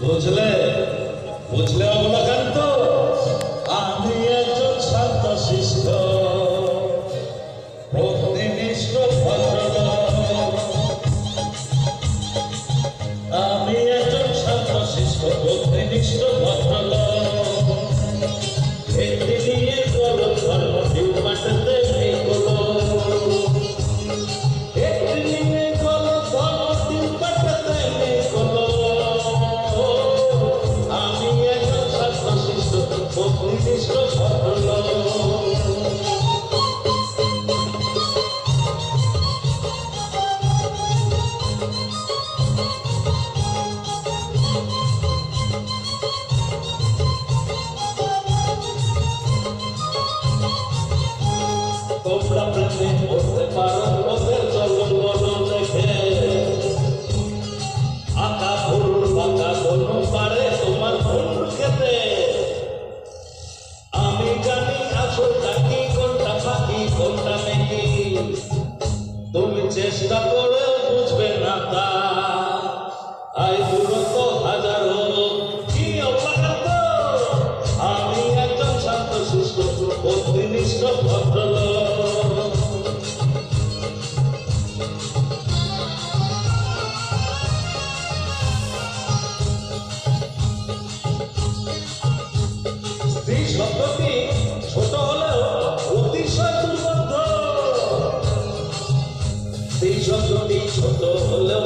বুঝলে বুঝলে অবলাকান্ত, আমি একজন শান্ত শিষ্ট ভক্তিনিষ্ঠ ভদ্রলোক। আমি একজন শান্ত শিষ্ট ভক্তিনিষ্ঠ ভদ্রলোক। একটি নিয়ে গল ধর্ম দিন মাটাতে নেই গলো, একটি নিয়ে গল ধর্ম দিন মাটাতে নেই গলো। আমি একজন শান্ত শিষ্ট ভক্তিনিষ্ঠ ভদ্রলোক। তোমরা প্রেমে পড়তে পারো ওদের চলন বলন দেখে, আঁকা ভুল বাঁকা কোনো পারে তোমার ভুল খেতে। আমি জানি আসলটা কি, কোনটা ফাঁকি কোনটা মেকি, তুমি চেষ্টা করেও বুঝবে না তা। আই দূরত্ব হাজারো কি অবলাকান্ত, আমি একজন শান্ত শিষ্ট ভক্তিনিষ্ঠ ভদ্রলোক। স্ত্রী শব্দটি ছোট হলেও অতিশয় দুর্বোধ্য। স্ত্রী শব্দটি ছোট হলেও